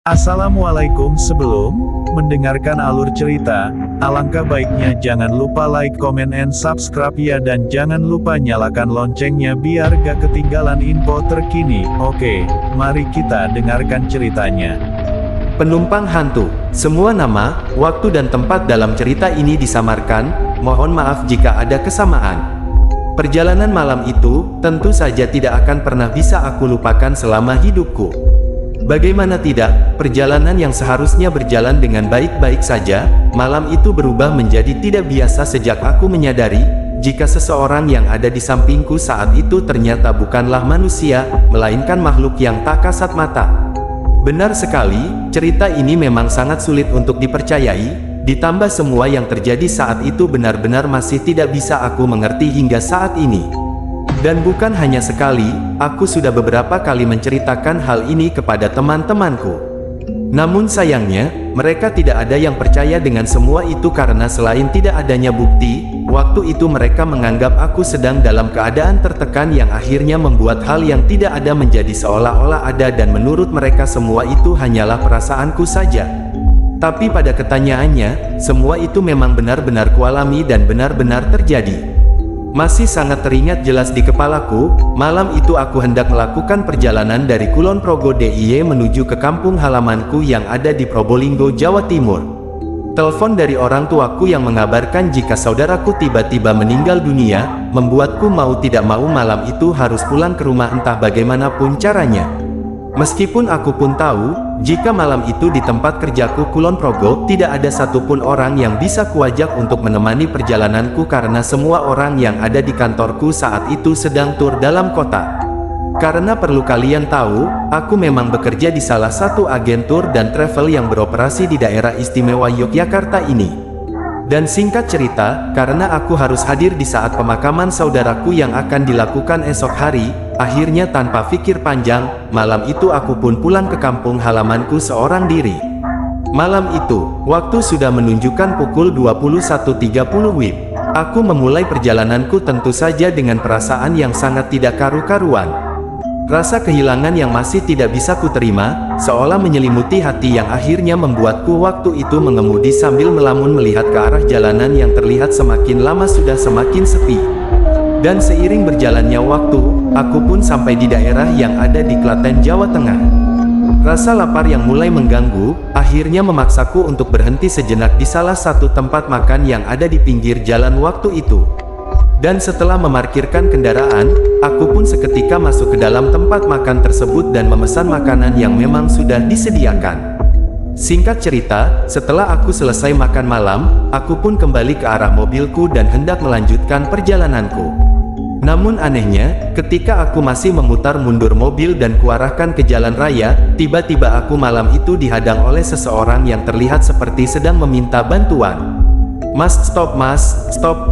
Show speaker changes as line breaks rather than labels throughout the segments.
Assalamualaikum. Sebelum mendengarkan alur cerita, alangkah baiknya jangan lupa like, comment, and subscribe ya, dan jangan lupa nyalakan loncengnya biar gak ketinggalan info terkini. Oke, mari kita dengarkan ceritanya.
Penumpang hantu. Semua nama, waktu dan tempat dalam cerita ini disamarkan, mohon maaf jika ada kesamaan. Perjalanan malam itu, tentu saja tidak akan pernah bisa aku lupakan selama hidupku. Bagaimana tidak, perjalanan yang seharusnya berjalan dengan baik-baik saja, malam itu berubah menjadi tidak biasa sejak aku menyadari, jika seseorang yang ada di sampingku saat itu ternyata bukanlah manusia, melainkan makhluk yang tak kasat mata. Benar sekali, cerita ini memang sangat sulit untuk dipercayai, ditambah semua yang terjadi saat itu benar-benar masih tidak bisa aku mengerti hingga saat ini. Dan bukan hanya sekali, aku sudah beberapa kali menceritakan hal ini kepada teman-temanku. Namun sayangnya, mereka tidak ada yang percaya dengan semua itu karena selain tidak adanya bukti, waktu itu mereka menganggap aku sedang dalam keadaan tertekan yang akhirnya membuat hal yang tidak ada menjadi seolah-olah ada, dan menurut mereka semua itu hanyalah perasaanku saja. Tapi pada ketanyaannya, semua itu memang benar-benar kualami dan benar-benar terjadi. Masih sangat teringat jelas di kepalaku, malam itu aku hendak melakukan perjalanan dari Kulon Progo DIY menuju ke kampung halamanku yang ada di Probolinggo, Jawa Timur. Telepon dari orang tuaku yang mengabarkan jika saudaraku tiba-tiba meninggal dunia, membuatku mau tidak mau malam itu harus pulang ke rumah entah bagaimanapun caranya. Meskipun aku pun tahu, jika malam itu di tempat kerjaku Kulon Progo, tidak ada satupun orang yang bisa kuajak untuk menemani perjalananku karena semua orang yang ada di kantorku saat itu sedang tur dalam kota. Karena perlu kalian tahu, aku memang bekerja di salah satu agen tur dan travel yang beroperasi di daerah istimewa Yogyakarta ini. Dan singkat cerita, karena aku harus hadir di saat pemakaman saudaraku yang akan dilakukan esok hari, akhirnya tanpa pikir panjang, malam itu aku pun pulang ke kampung halamanku seorang diri. Malam itu, waktu sudah menunjukkan pukul 21.30 WIB. Aku memulai perjalananku tentu saja dengan perasaan yang sangat tidak karu-karuan. Rasa kehilangan yang masih tidak bisa kuterima, seolah menyelimuti hati yang akhirnya membuatku waktu itu mengemudi sambil melamun melihat ke arah jalanan yang terlihat semakin lama sudah semakin sepi. Dan seiring berjalannya waktu, aku pun sampai di daerah yang ada di Klaten, Jawa Tengah. Rasa lapar yang mulai mengganggu, akhirnya memaksaku untuk berhenti sejenak di salah satu tempat makan yang ada di pinggir jalan waktu itu. Dan setelah memarkirkan kendaraan, aku pun seketika masuk ke dalam tempat makan tersebut dan memesan makanan yang memang sudah disediakan. Singkat cerita, setelah aku selesai makan malam, aku pun kembali ke arah mobilku dan hendak melanjutkan perjalananku. Namun anehnya, ketika aku masih memutar mundur mobil dan kuarahkan ke jalan raya, tiba-tiba aku malam itu dihadang oleh seseorang yang terlihat seperti sedang meminta bantuan. "Mas, stop,"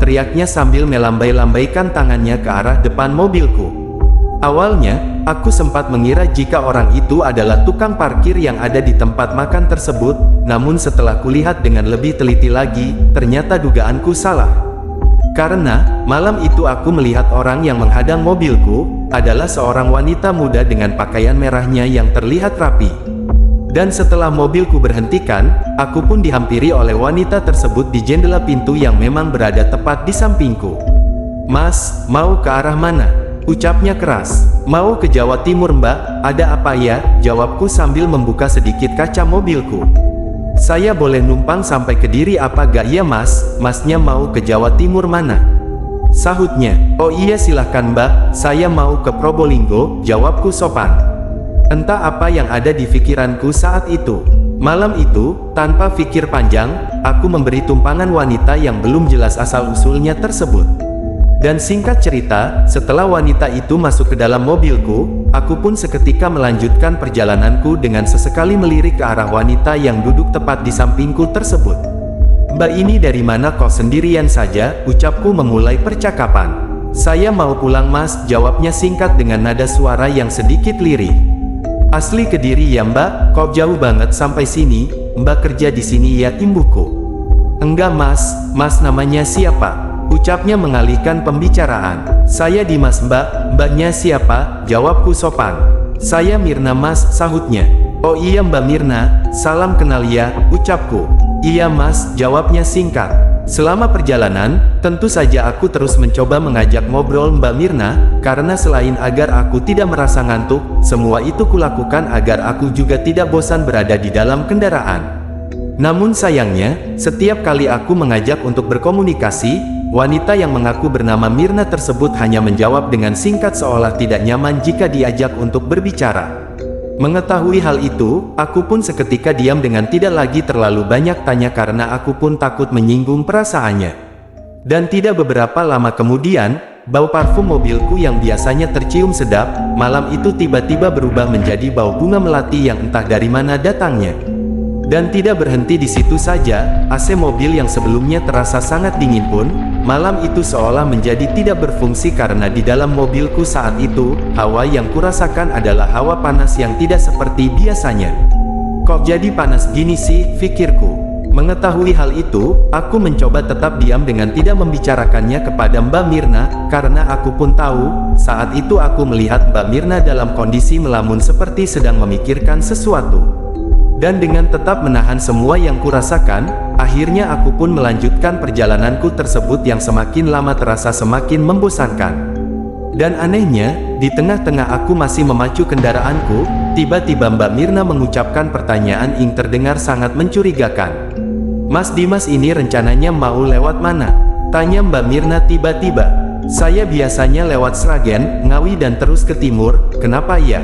teriaknya sambil melambai-lambaikan tangannya ke arah depan mobilku. Awalnya, aku sempat mengira jika orang itu adalah tukang parkir yang ada di tempat makan tersebut, namun setelah kulihat dengan lebih teliti lagi, ternyata dugaanku salah. Karena, malam itu aku melihat orang yang menghadang mobilku, adalah seorang wanita muda dengan pakaian merahnya yang terlihat rapi. Dan setelah mobilku berhentikan, aku pun dihampiri oleh wanita tersebut di jendela pintu yang memang berada tepat di sampingku. "Mas, mau ke arah mana?" ucapnya keras. "Mau ke Jawa Timur, Mbak. Ada apa ya?" jawabku sambil membuka sedikit kaca mobilku. "Saya boleh numpang sampai Kediri apa gak ya, Mas? Masnya mau ke Jawa Timur mana?" sahutnya. "Oh iya silahkan, Mbak, saya mau ke Probolinggo," jawabku sopan. Entah apa yang ada di pikiranku saat itu. Malam itu, tanpa pikir panjang, aku memberi tumpangan wanita yang belum jelas asal-usulnya tersebut. Dan singkat cerita, setelah wanita itu masuk ke dalam mobilku, aku pun seketika melanjutkan perjalananku dengan sesekali melirik ke arah wanita yang duduk tepat di sampingku tersebut. "Mbak, ini dari mana kok sendirian saja?" ucapku memulai percakapan. "Saya mau pulang, Mas," jawabnya singkat dengan nada suara yang sedikit lirih. "Asli Kediri ya, Mbak? Kok jauh banget sampai sini? Mbak kerja di sini ya?" imbuhku. "Enggak, Mas namanya siapa?" ucapnya mengalihkan pembicaraan. "Saya Dimas, Mbak. Mbaknya siapa?" jawabku sopan. "Saya Mirna, Mas," sahutnya. "Oh iya Mbak Mirna, salam kenal ya," ucapku. "Iya Mas," jawabnya singkat. Selama perjalanan, tentu saja aku terus mencoba mengajak ngobrol Mbak Mirna, karena selain agar aku tidak merasa ngantuk, semua itu kulakukan agar aku juga tidak bosan berada di dalam kendaraan. Namun sayangnya, setiap kali aku mengajak untuk berkomunikasi, wanita yang mengaku bernama Mirna tersebut hanya menjawab dengan singkat seolah tidak nyaman jika diajak untuk berbicara. Mengetahui hal itu, aku pun seketika diam dengan tidak lagi terlalu banyak tanya karena aku pun takut menyinggung perasaannya. Dan tidak beberapa lama kemudian, bau parfum mobilku yang biasanya tercium sedap, malam itu tiba-tiba berubah menjadi bau bunga melati yang entah dari mana datangnya. Dan tidak berhenti di situ saja, AC mobil yang sebelumnya terasa sangat dingin pun, malam itu seolah menjadi tidak berfungsi karena di dalam mobilku saat itu, hawa yang kurasakan adalah hawa panas yang tidak seperti biasanya. "Kok jadi panas gini sih?" pikirku. Mengetahui hal itu, aku mencoba tetap diam dengan tidak membicarakannya kepada Mbak Mirna, karena aku pun tahu, saat itu aku melihat Mbak Mirna dalam kondisi melamun seperti sedang memikirkan sesuatu. Dan dengan tetap menahan semua yang kurasakan, akhirnya aku pun melanjutkan perjalananku tersebut yang semakin lama terasa semakin membosankan. Dan anehnya, di tengah-tengah aku masih memacu kendaraanku, tiba-tiba Mbak Mirna mengucapkan pertanyaan yang terdengar sangat mencurigakan. "Mas Dimas ini rencananya mau lewat mana?" tanya Mbak Mirna tiba-tiba. "Saya biasanya lewat Sragen, Ngawi dan terus ke timur, kenapa ya?"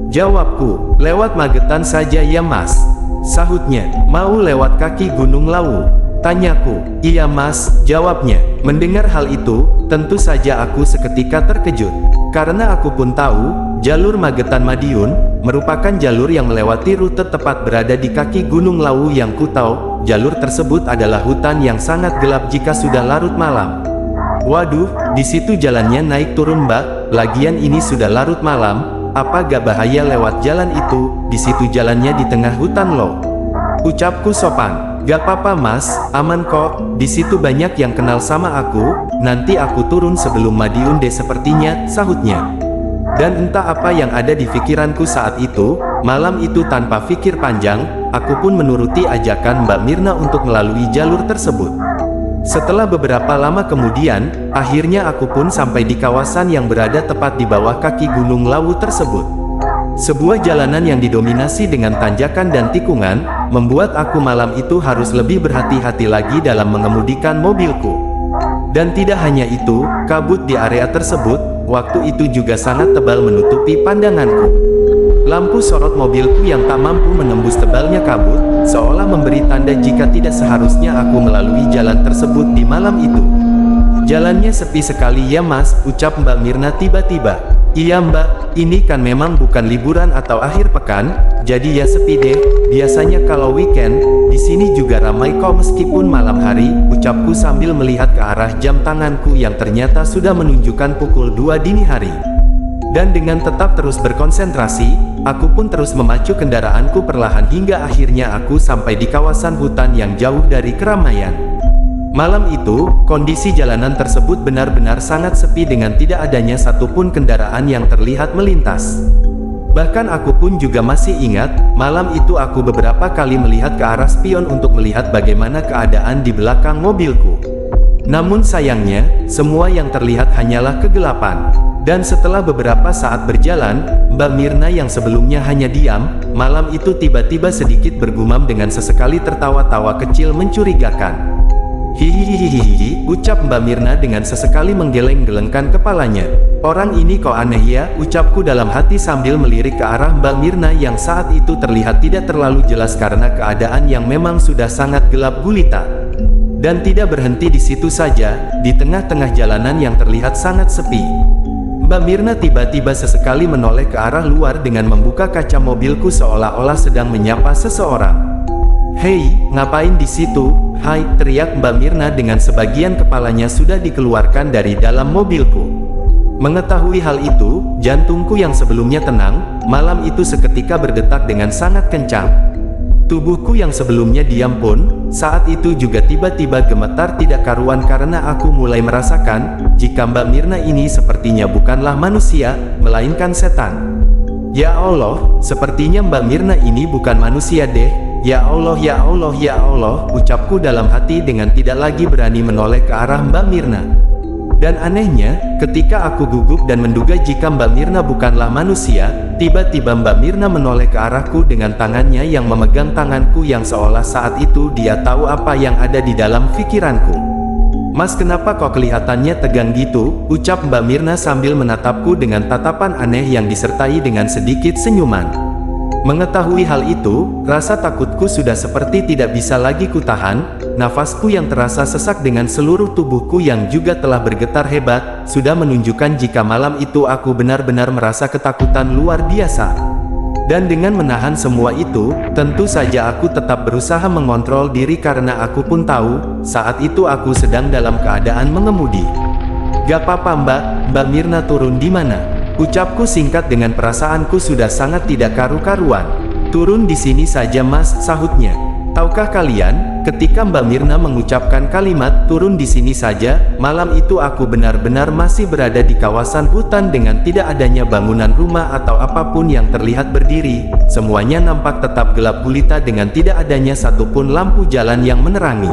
Jawabku, "Lewat Magetan saja ya Mas," sahutnya. "Mau lewat kaki Gunung Lawu?" tanyaku. "Iya Mas," jawabnya. Mendengar hal itu, tentu saja aku seketika terkejut. Karena aku pun tahu, jalur Magetan-Madiun merupakan jalur yang melewati rute tepat berada di kaki Gunung Lawu yang ku tahu, jalur tersebut adalah hutan yang sangat gelap jika sudah larut malam. "Waduh, di situ jalannya naik turun Mbak, lagian ini sudah larut malam. Apa gak bahaya lewat jalan itu? Di situ jalannya di tengah hutan loh," ucapku sopan. "Gak apa-apa Mas, aman kok, di situ banyak yang kenal sama aku, nanti aku turun sebelum Madiun deh sepertinya," sahutnya. Dan entah apa yang ada di pikiranku saat itu, malam itu tanpa pikir panjang, aku pun menuruti ajakan Mbak Mirna untuk melalui jalur tersebut. Setelah beberapa lama kemudian, akhirnya aku pun sampai di kawasan yang berada tepat di bawah kaki Gunung Lawu tersebut. Sebuah jalanan yang didominasi dengan tanjakan dan tikungan, membuat aku malam itu harus lebih berhati-hati lagi dalam mengemudikan mobilku. Dan tidak hanya itu, kabut di area tersebut, waktu itu juga sangat tebal menutupi pandanganku. Lampu sorot mobilku yang tak mampu menembus tebalnya kabut, seolah memberi tanda jika tidak seharusnya aku melalui jalan tersebut di malam itu. "Jalannya sepi sekali ya Mas," ucap Mbak Mirna tiba-tiba. "Iya Mbak, ini kan memang bukan liburan atau akhir pekan, jadi ya sepi deh. Biasanya kalau weekend, di sini juga ramai kok meskipun malam hari," ucapku sambil melihat ke arah jam tanganku yang ternyata sudah menunjukkan pukul 2 dini hari. Dan dengan tetap terus berkonsentrasi, aku pun terus memacu kendaraanku perlahan hingga akhirnya aku sampai di kawasan hutan yang jauh dari keramaian. Malam itu, kondisi jalanan tersebut benar-benar sangat sepi dengan tidak adanya satupun kendaraan yang terlihat melintas. Bahkan aku pun juga masih ingat, malam itu aku beberapa kali melihat ke arah spion untuk melihat bagaimana keadaan di belakang mobilku. Namun sayangnya, semua yang terlihat hanyalah kegelapan. Dan setelah beberapa saat berjalan, Mbak Mirna yang sebelumnya hanya diam, malam itu tiba-tiba sedikit bergumam dengan sesekali tertawa-tawa kecil mencurigakan. "Hihihihihi," ucap Mbak Mirna dengan sesekali menggeleng-gelengkan kepalanya. "Orang ini kok aneh ya," ucapku dalam hati sambil melirik ke arah Mbak Mirna yang saat itu terlihat tidak terlalu jelas karena keadaan yang memang sudah sangat gelap gulita. Dan tidak berhenti di situ saja, di tengah-tengah jalanan yang terlihat sangat sepi, Mbak Mirna tiba-tiba sesekali menoleh ke arah luar dengan membuka kaca mobilku seolah-olah sedang menyapa seseorang. "Hei, ngapain di situ? Hai," teriak Mbak Mirna dengan sebagian kepalanya sudah dikeluarkan dari dalam mobilku. Mengetahui hal itu, jantungku yang sebelumnya tenang, malam itu seketika berdetak dengan sangat kencang. Tubuhku yang sebelumnya diam pun, saat itu juga tiba-tiba gemetar tidak karuan karena aku mulai merasakan, jika Mbak Mirna ini sepertinya bukanlah manusia, melainkan setan. Ya Allah, sepertinya Mbak Mirna ini bukan manusia deh. Ya Allah, ya Allah, ya Allah, ucapku dalam hati dengan tidak lagi berani menoleh ke arah Mbak Mirna. Dan anehnya, ketika aku gugup dan menduga jika Mbak Mirna bukanlah manusia, tiba-tiba Mbak Mirna menoleh ke arahku dengan tangannya yang memegang tanganku yang seolah saat itu dia tahu apa yang ada di dalam pikiranku. Mas, kenapa kok kelihatannya tegang gitu? Ucap Mbak Mirna sambil menatapku dengan tatapan aneh yang disertai dengan sedikit senyuman. Mengetahui hal itu, rasa takutku sudah seperti tidak bisa lagi kutahan. Nafasku yang terasa sesak dengan seluruh tubuhku yang juga telah bergetar hebat, sudah menunjukkan jika malam itu aku benar-benar merasa ketakutan luar biasa. Dan dengan menahan semua itu, tentu saja aku tetap berusaha mengontrol diri karena aku pun tahu, saat itu aku sedang dalam keadaan mengemudi. Gak apa-apa Mbak Mirna turun di mana? Ucapku singkat dengan perasaanku sudah sangat tidak karu-karuan. Turun di sini saja Mas, sahutnya. Tahukah kalian, ketika Mbak Mirna mengucapkan kalimat turun di sini saja, malam itu aku benar-benar masih berada di kawasan hutan dengan tidak adanya bangunan rumah atau apapun yang terlihat berdiri. Semuanya nampak tetap gelap gulita dengan tidak adanya satupun lampu jalan yang menerangi.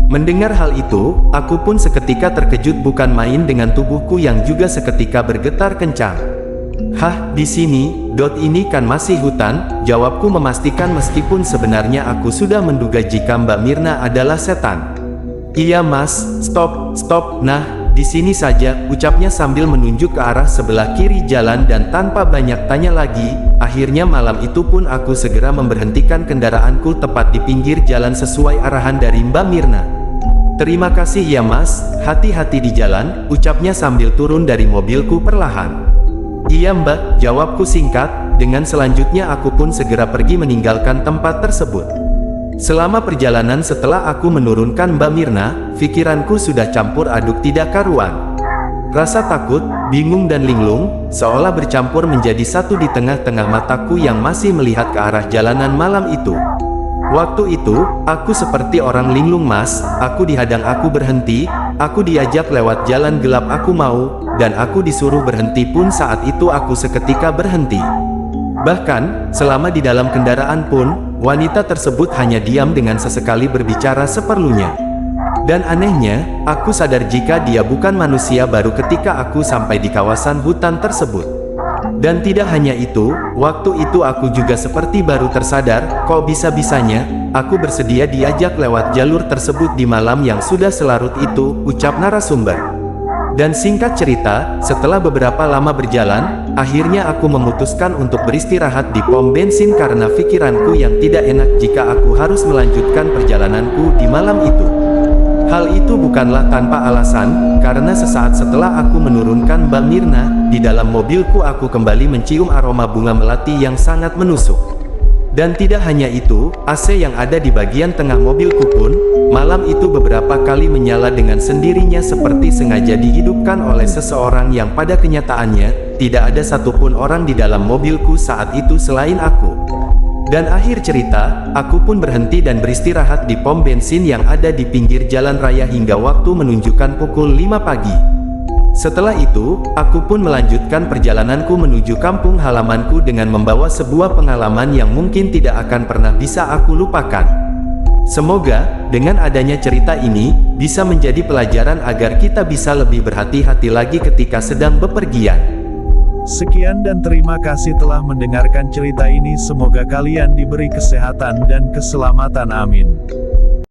Mendengar hal itu, aku pun seketika terkejut bukan main dengan tubuhku yang juga seketika bergetar kencang. Hah, di sini, ini kan masih hutan, jawabku memastikan meskipun sebenarnya aku sudah menduga jika Mbak Mirna adalah setan. Iya Mas, stop, nah, di sini saja, ucapnya sambil menunjuk ke arah sebelah kiri jalan dan tanpa banyak tanya lagi, akhirnya malam itu pun aku segera memberhentikan kendaraanku tepat di pinggir jalan sesuai arahan dari Mbak Mirna. Terima kasih ya Mas, hati-hati di jalan, ucapnya sambil turun dari mobilku perlahan. Iya Mbak, jawabku singkat, dengan selanjutnya aku pun segera pergi meninggalkan tempat tersebut. Selama perjalanan setelah aku menurunkan Mbak Mirna, pikiranku sudah campur aduk tidak karuan. Rasa takut, bingung dan linglung, seolah bercampur menjadi satu di tengah-tengah mataku yang masih melihat ke arah jalanan malam itu. Waktu itu, aku seperti orang linglung Mas, aku dihadang aku berhenti, aku diajak lewat jalan gelap aku mau, dan aku disuruh berhenti pun saat itu aku seketika berhenti. Bahkan, selama di dalam kendaraan pun, wanita tersebut hanya diam dengan sesekali berbicara seperlunya. Dan anehnya, aku sadar jika dia bukan manusia baru ketika aku sampai di kawasan hutan tersebut. Dan tidak hanya itu, waktu itu aku juga seperti baru tersadar, kok bisa-bisanya, aku bersedia diajak lewat jalur tersebut di malam yang sudah selarut itu, ucap narasumber. Dan singkat cerita, setelah beberapa lama berjalan, akhirnya aku memutuskan untuk beristirahat di pom bensin karena pikiranku yang tidak enak jika aku harus melanjutkan perjalananku di malam itu. Hal itu bukanlah tanpa alasan, karena sesaat setelah aku menurunkan Mbak Mirna, di dalam mobilku aku kembali mencium aroma bunga melati yang sangat menusuk. Dan tidak hanya itu, AC yang ada di bagian tengah mobilku pun, malam itu beberapa kali menyala dengan sendirinya seperti sengaja dihidupkan oleh seseorang yang pada kenyataannya, tidak ada satupun orang di dalam mobilku saat itu selain aku. Dan akhir cerita, aku pun berhenti dan beristirahat di pom bensin yang ada di pinggir jalan raya hingga waktu menunjukkan pukul 5 pagi. Setelah itu, aku pun melanjutkan perjalananku menuju kampung halamanku dengan membawa sebuah pengalaman yang mungkin tidak akan pernah bisa aku lupakan. Semoga, dengan adanya cerita ini, bisa menjadi pelajaran agar kita bisa lebih berhati-hati lagi ketika sedang bepergian.
Sekian dan terima kasih telah mendengarkan cerita ini. Semoga kalian diberi kesehatan dan keselamatan. Amin.